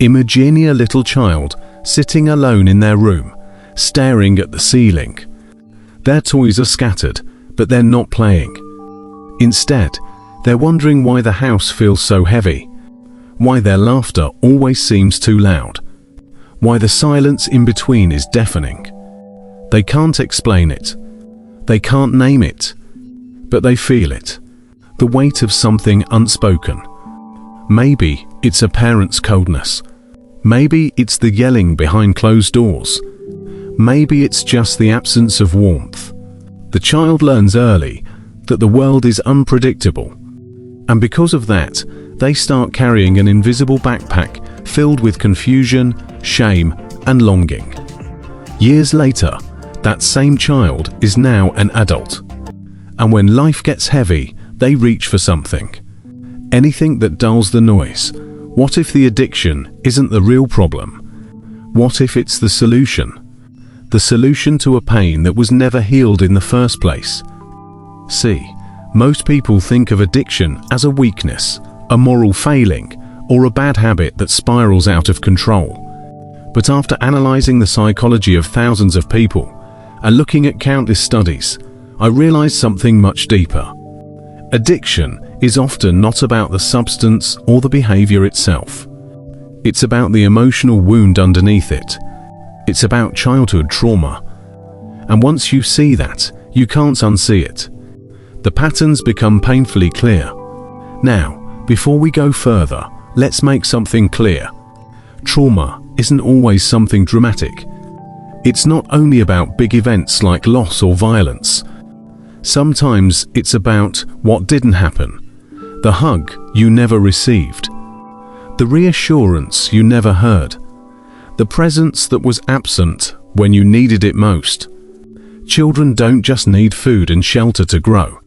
Imagine a little child sitting alone in their room, staring at the ceiling. Their toys are scattered, but they're not playing. Instead, they're wondering why the house feels so heavy, why their laughter always seems too loud, why the silence in between is deafening. They can't explain it. They can't name it, but they feel it. The weight of something unspoken. Maybe it's a parent's coldness. Maybe it's the yelling behind closed doors. Maybe it's just the absence of warmth. The child learns early that the world is unpredictable, and because of that, they start carrying an invisible backpack filled with confusion, shame, and longing. Years later, that same child is now an adult, and when life gets heavy, they reach for something. Anything that dulls the noise. What if the addiction isn't the real problem? What if it's the solution? The solution to a pain that was never healed in the first place. See, most people think of addiction as a weakness, a moral failing, or a bad habit that spirals out of control. But after analyzing the psychology of thousands of people and looking at countless studies, I realized something much deeper. Addiction is often not about the substance or the behavior itself. It's about the emotional wound underneath it. It's about childhood trauma. And once you see that, you can't unsee it. The patterns become painfully clear. Now, before we go further, let's make something clear. Trauma isn't always something dramatic. It's not only about big events like loss or violence. Sometimes it's about what didn't happen. The hug you never received. The reassurance you never heard. The presence that was absent when you needed it most. Children don't just need food and shelter to grow.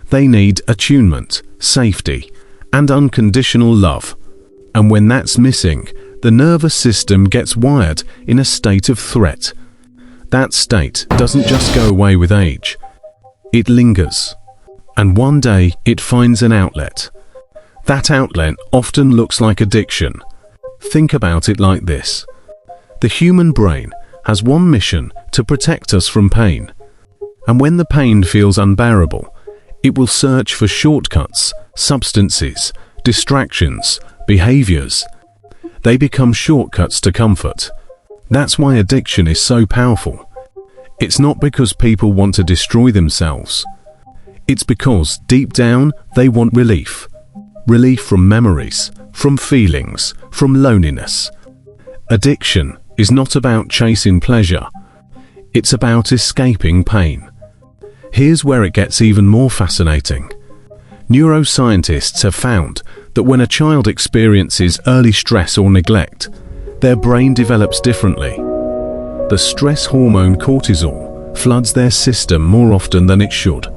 They need attunement, safety, and unconditional love. And when that's missing, the nervous system gets wired in a state of threat. That state doesn't just go away with age. It lingers. And one day it finds an outlet. That outlet often looks like addiction. Think about it like this. The human brain has one mission: to protect us from pain. And when the pain feels unbearable, it will search for shortcuts, substances, distractions, behaviors. They become shortcuts to comfort. That's why addiction is so powerful. It's not because people want to destroy themselves. It's because deep down they want relief. Relief from memories, from feelings, from loneliness. Addiction is not about chasing pleasure. It's about escaping pain. Here's where it gets even more fascinating. Neuroscientists have found that when a child experiences early stress or neglect, their brain develops differently. The stress hormone cortisol floods their system more often than it should.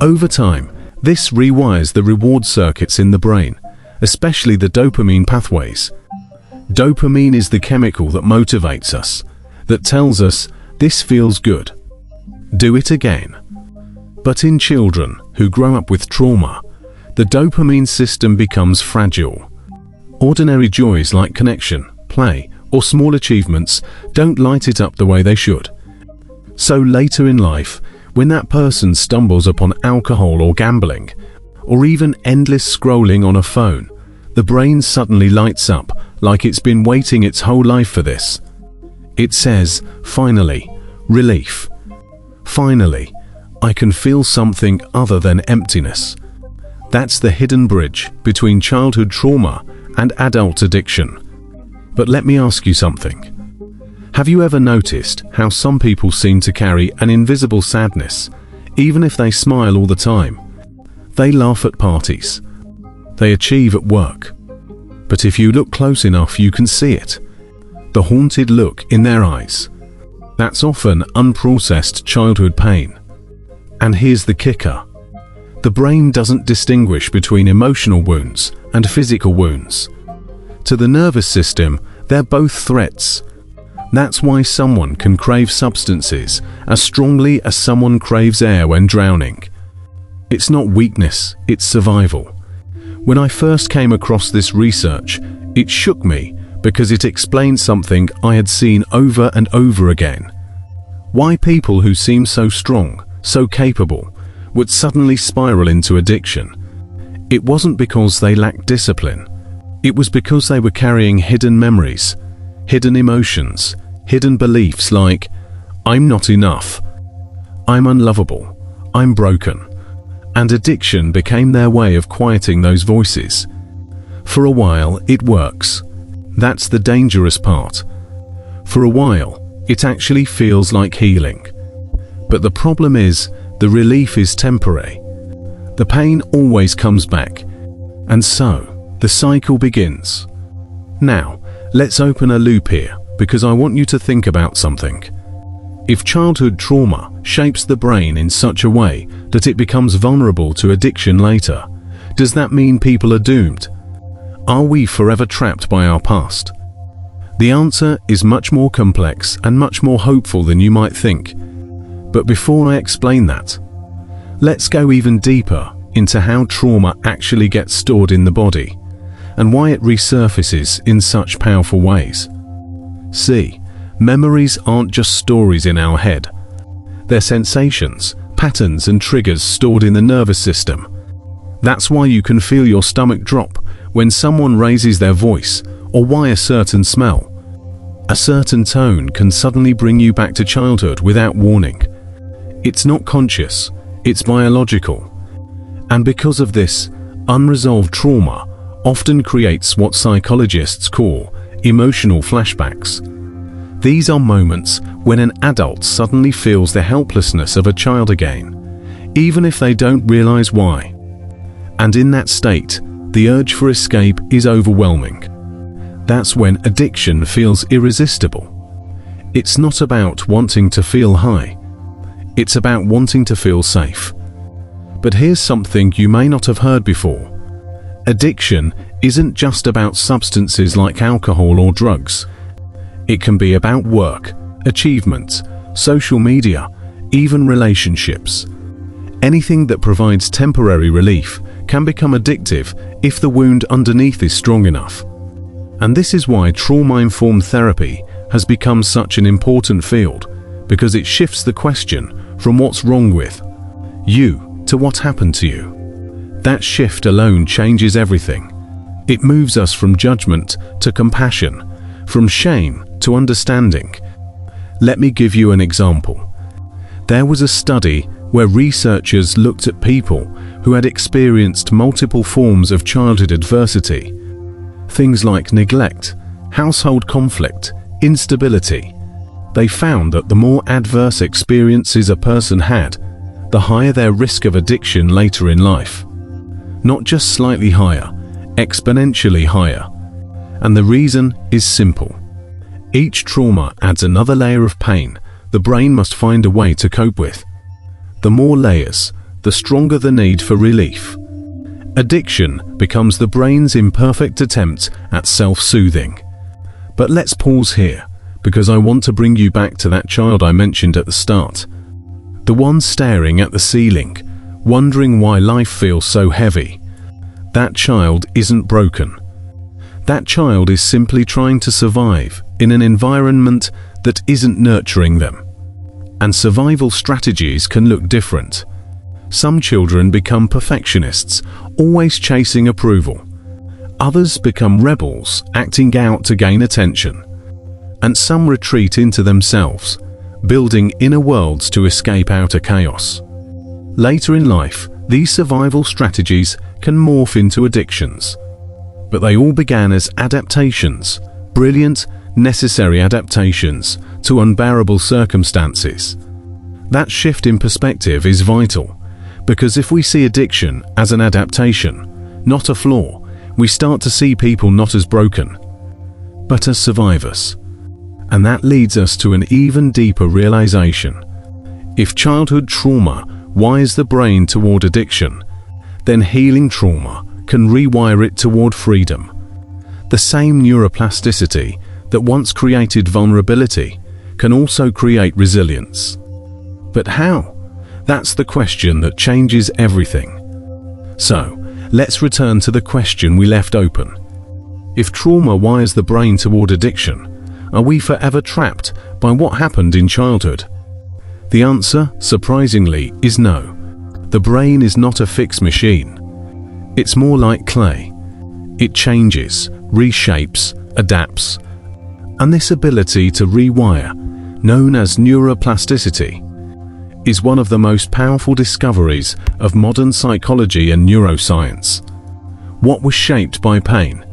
Over time, this rewires the reward circuits in the brain, especially the dopamine pathways. Dopamine is the chemical that motivates us, that tells us, this feels good. Do it again. But in children who grow up with trauma, the dopamine system becomes fragile. Ordinary joys like connection, play, or small achievements don't light it up the way they should. So later in life, when that person stumbles upon alcohol or gambling, or even endless scrolling on a phone, the brain suddenly lights up like it's been waiting its whole life for this. It says, finally, relief. Finally, I can feel something other than emptiness. That's the hidden bridge between childhood trauma and adult addiction. But let me ask you something. Have you ever noticed how some people seem to carry an invisible sadness, even if they smile all the time? They laugh at parties. They achieve at work. But if you look close enough, you can see it. The haunted look in their eyes. That's often unprocessed childhood pain. And here's the kicker. The brain doesn't distinguish between emotional wounds and physical wounds. To the nervous system, they're both threats. That's why someone can crave substances as strongly as someone craves air when drowning. It's not weakness, it's survival. When I first came across this research, it shook me because it explained something I had seen over and over again. Why people who seem so strong, so capable, would suddenly spiral into addiction. It wasn't because they lacked discipline. It was because they were carrying hidden memories, hidden emotions, hidden beliefs like, I'm not enough, I'm unlovable, I'm broken. And addiction became their way of quieting those voices. For a while, it works. That's the dangerous part. For a while, it actually feels like healing. But the problem is, the relief is temporary. The pain always comes back. And so, the cycle begins. Now, let's open a loop here, because I want you to think about something. If childhood trauma shapes the brain in such a way that it becomes vulnerable to addiction later, does that mean people are doomed? Are we forever trapped by our past? The answer is much more complex and much more hopeful than you might think. But before I explain that, let's go even deeper into how trauma actually gets stored in the body and why it resurfaces in such powerful ways. See, memories aren't just stories in our head. They're sensations, patterns and triggers stored in the nervous system. That's why you can feel your stomach drop when someone raises their voice, or why a certain smell, a certain tone can suddenly bring you back to childhood without warning. It's not conscious, it's biological. And because of this, unresolved trauma often creates what psychologists call emotional flashbacks. These are moments when an adult suddenly feels the helplessness of a child again, even if they don't realize why. And in that state, the urge for escape is overwhelming. That's when addiction feels irresistible. It's not about wanting to feel high. It's about wanting to feel safe. But here's something you may not have heard before. Addiction isn't just about substances like alcohol or drugs. It can be about work, achievement, social media, even relationships. Anything that provides temporary relief can become addictive if the wound underneath is strong enough. And this is why trauma-informed therapy has become such an important field, because it shifts the question from what's wrong with you to what happened to you. That shift alone changes everything. It moves us from judgment to compassion, from shame to understanding. Let me give you an example. There was a study where researchers looked at people who had experienced multiple forms of childhood adversity. Things like neglect, household conflict, instability. They found that the more adverse experiences a person had, the higher their risk of addiction later in life. Not just slightly higher, exponentially higher. And the reason is simple. Each trauma adds another layer of pain the brain must find a way to cope with. The more layers, the stronger the need for relief. Addiction becomes the brain's imperfect attempt at self-soothing. But let's pause here, because I want to bring you back to that child I mentioned at the start. The one staring at the ceiling, wondering why life feels so heavy. That child isn't broken. That child is simply trying to survive in an environment that isn't nurturing them. And survival strategies can look different. Some children become perfectionists, always chasing approval. Others become rebels, acting out to gain attention. And some retreat into themselves, building inner worlds to escape outer chaos. Later in life, these survival strategies can morph into addictions. But they all began as adaptations, brilliant, necessary adaptations to unbearable circumstances. That shift in perspective is vital, because if we see addiction as an adaptation, not a flaw, we start to see people not as broken, but as survivors. And that leads us to an even deeper realization. If childhood trauma wires the brain toward addiction, then healing trauma can rewire it toward freedom. The same neuroplasticity that once created vulnerability can also create resilience. But how? That's the question that changes everything. So, let's return to the question we left open. If trauma wires the brain toward addiction, are we forever trapped by what happened in childhood? The answer, surprisingly, is no. The brain is not a fixed machine. It's more like clay. It changes, reshapes, adapts. And this ability to rewire, known as neuroplasticity, is one of the most powerful discoveries of modern psychology and neuroscience. What was shaped by pain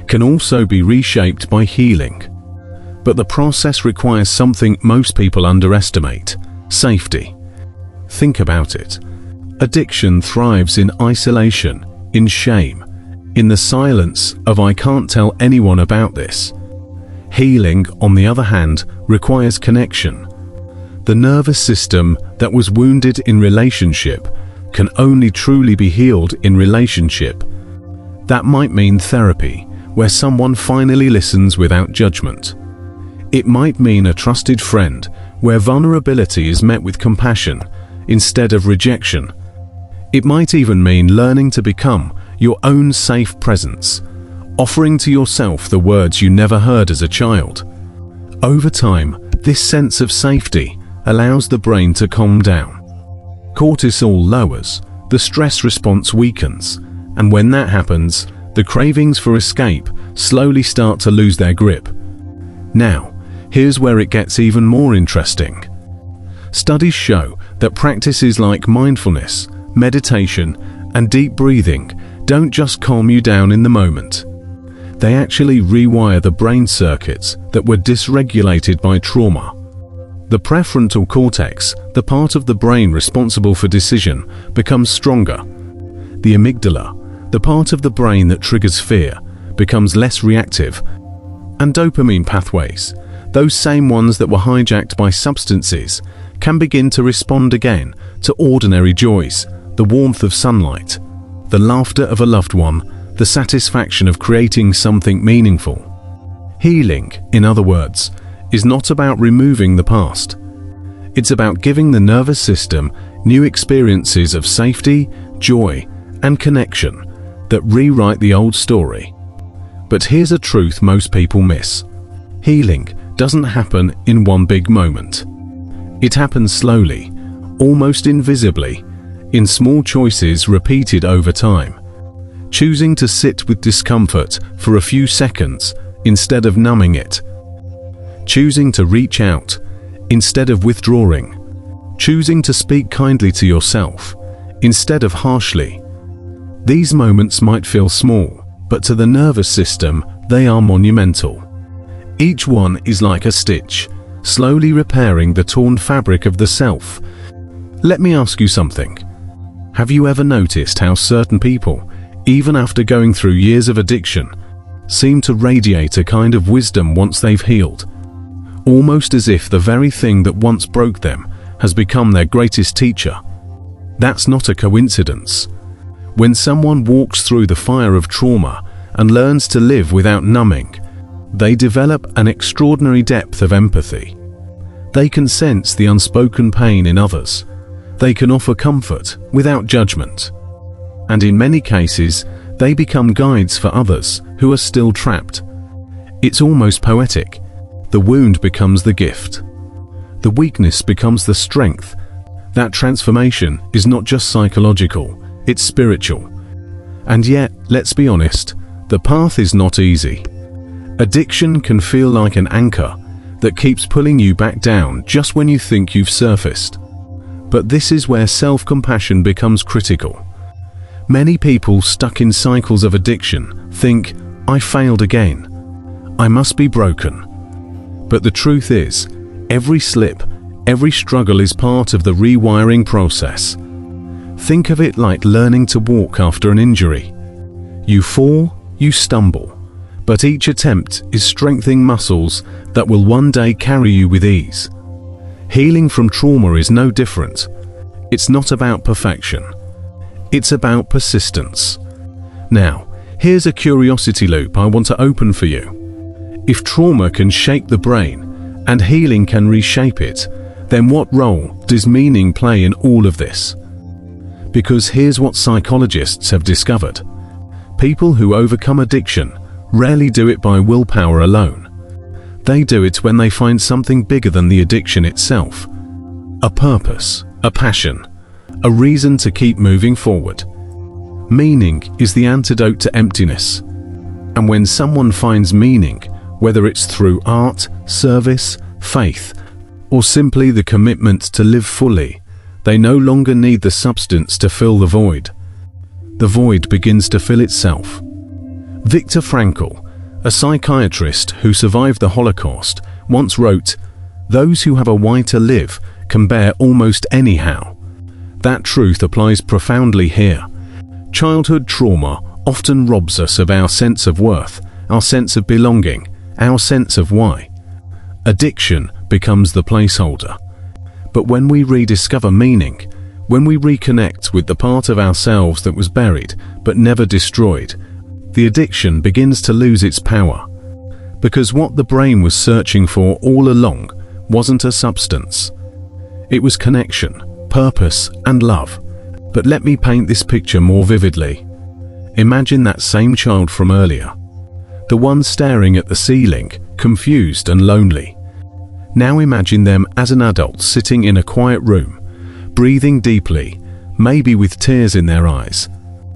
can also be reshaped by healing. But the process requires something most people underestimate: safety. Think about it. Addiction thrives in isolation, in shame, in the silence of "I can't tell anyone about this." Healing, on the other hand, requires connection. The nervous system that was wounded in relationship can only truly be healed in relationship. That might mean therapy, where someone finally listens without judgment. It might mean a trusted friend, where vulnerability is met with compassion instead of rejection. It might even mean learning to become your own safe presence, offering to yourself the words you never heard as a child. Over time, this sense of safety allows the brain to calm down. Cortisol lowers, the stress response weakens, and when that happens, the cravings for escape slowly start to lose their grip. Now, here's where it gets even more interesting. Studies show that practices like mindfulness, meditation, and deep breathing don't just calm you down in the moment. They actually rewire the brain circuits that were dysregulated by trauma. The prefrontal cortex, the part of the brain responsible for decision, becomes stronger. The amygdala, the part of the brain that triggers fear, becomes less reactive. And dopamine pathways, those same ones that were hijacked by substances, can begin to respond again to ordinary joys, the warmth of sunlight, the laughter of a loved one, the satisfaction of creating something meaningful. Healing, in other words, is not about removing the past. It's about giving the nervous system new experiences of safety, joy, and connection that rewrite the old story. But here's a truth most people miss. Healing doesn't happen in one big moment. It happens slowly, almost invisibly, in small choices repeated over time. Choosing to sit with discomfort for a few seconds instead of numbing it. Choosing to reach out instead of withdrawing. Choosing to speak kindly to yourself instead of harshly. These moments might feel small, but to the nervous system, they are monumental. Each one is like a stitch, slowly repairing the torn fabric of the self. Let me ask you something. Have you ever noticed how certain people, even after going through years of addiction, seem to radiate a kind of wisdom once they've healed? Almost as if the very thing that once broke them has become their greatest teacher. That's not a coincidence. When someone walks through the fire of trauma and learns to live without numbing, they develop an extraordinary depth of empathy. They can sense the unspoken pain in others. They can offer comfort without judgment. And in many cases, they become guides for others who are still trapped. It's almost poetic. The wound becomes the gift. The weakness becomes the strength. That transformation is not just psychological, it's spiritual. And yet, let's be honest, the path is not easy. Addiction can feel like an anchor that keeps pulling you back down just when you think you've surfaced. But this is where self-compassion becomes critical. Many people stuck in cycles of addiction think, "I failed again. I must be broken." But the truth is, every slip, every struggle is part of the rewiring process. Think of it like learning to walk after an injury. You fall, you stumble, but each attempt is strengthening muscles that will one day carry you with ease. Healing from trauma is no different. It's not about perfection. It's about persistence. Now, here's a curiosity loop I want to open for you. If trauma can shape the brain and healing can reshape it, then what role does meaning play in all of this? Because here's what psychologists have discovered. People who overcome addiction rarely do it by willpower alone. They do it when they find something bigger than the addiction itself. A purpose, a passion, a reason to keep moving forward. Meaning is the antidote to emptiness. And when someone finds meaning, whether it's through art, service, faith, or simply the commitment to live fully, they no longer need the substance to fill the void. The void begins to fill itself. Viktor Frankl, a psychiatrist who survived the Holocaust, once wrote, "Those who have a why to live can bear almost anyhow." That truth applies profoundly here. Childhood trauma often robs us of our sense of worth, our sense of belonging, our sense of why. Addiction becomes the placeholder. But when we rediscover meaning, when we reconnect with the part of ourselves that was buried but never destroyed, the addiction begins to lose its power. Because what the brain was searching for all along wasn't a substance. It was connection, purpose, and love. But let me paint this picture more vividly. Imagine that same child from earlier. The one staring at the ceiling, confused and lonely. Now imagine them as an adult sitting in a quiet room, breathing deeply, maybe with tears in their eyes,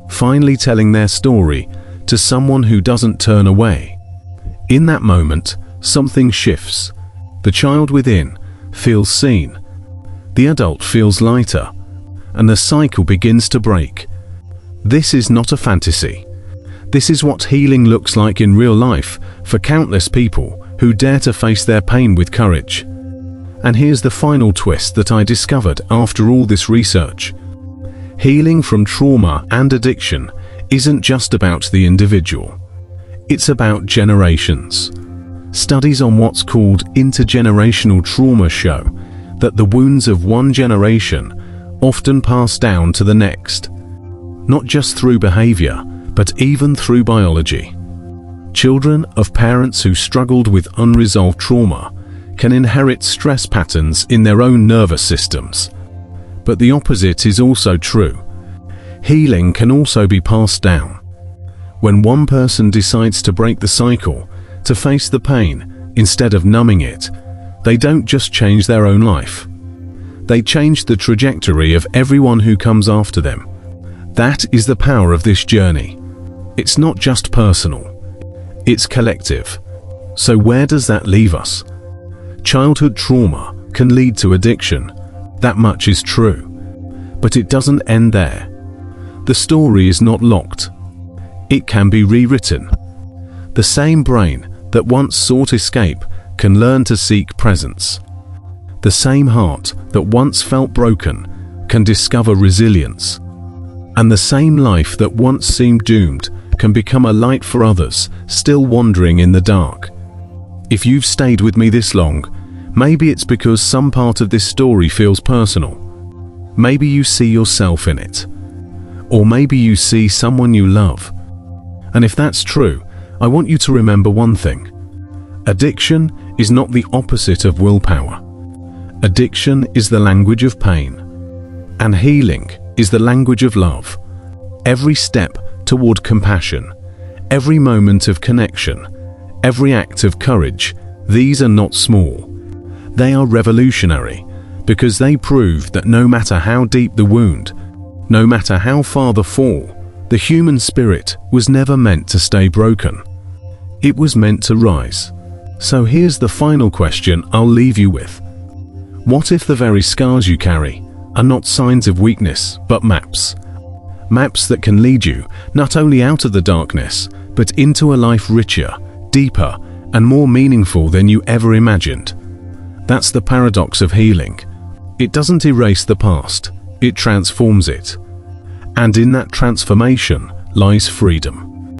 finally telling their story to someone who doesn't turn away. In that moment, something shifts. The child within feels seen. The adult feels lighter, and the cycle begins to break. This is not a fantasy. This is what healing looks like in real life for countless people who dare to face their pain with courage. And here's the final twist that I discovered after all this research. Healing from trauma and addiction isn't just about the individual. It's about generations. Studies on what's called intergenerational trauma show that the wounds of one generation often pass down to the next, not just through behavior, but even through biology. Children of parents who struggled with unresolved trauma can inherit stress patterns in their own nervous systems. But the opposite is also true. Healing can also be passed down. When one person decides to break the cycle, to face the pain instead of numbing it, they don't just change their own life. They change the trajectory of everyone who comes after them. That is the power of this journey. It's not just personal. It's collective. So where does that leave us? Childhood trauma can lead to addiction. That much is true. But it doesn't end there. The story is not locked. It can be rewritten. The same brain that once sought escape can learn to seek presence. The same heart that once felt broken can discover resilience. And the same life that once seemed doomed can become a light for others still wandering in the dark. If you've stayed with me this long, maybe it's because some part of this story feels personal. Maybe you see yourself in it. Or maybe you see someone you love. And if that's true, I want you to remember one thing. Addiction is not the opposite of willpower. Addiction is the language of pain. And healing is the language of love. Every step toward compassion, every moment of connection, every act of courage, these are not small. They are revolutionary because they prove that no matter how deep the wound, no matter how far the fall, the human spirit was never meant to stay broken. It was meant to rise. So here's the final question I'll leave you with. What if the very scars you carry are not signs of weakness, but maps? Maps that can lead you not only out of the darkness, but into a life richer, deeper, and more meaningful than you ever imagined. That's the paradox of healing. It doesn't erase the past, it transforms it. And in that transformation lies freedom.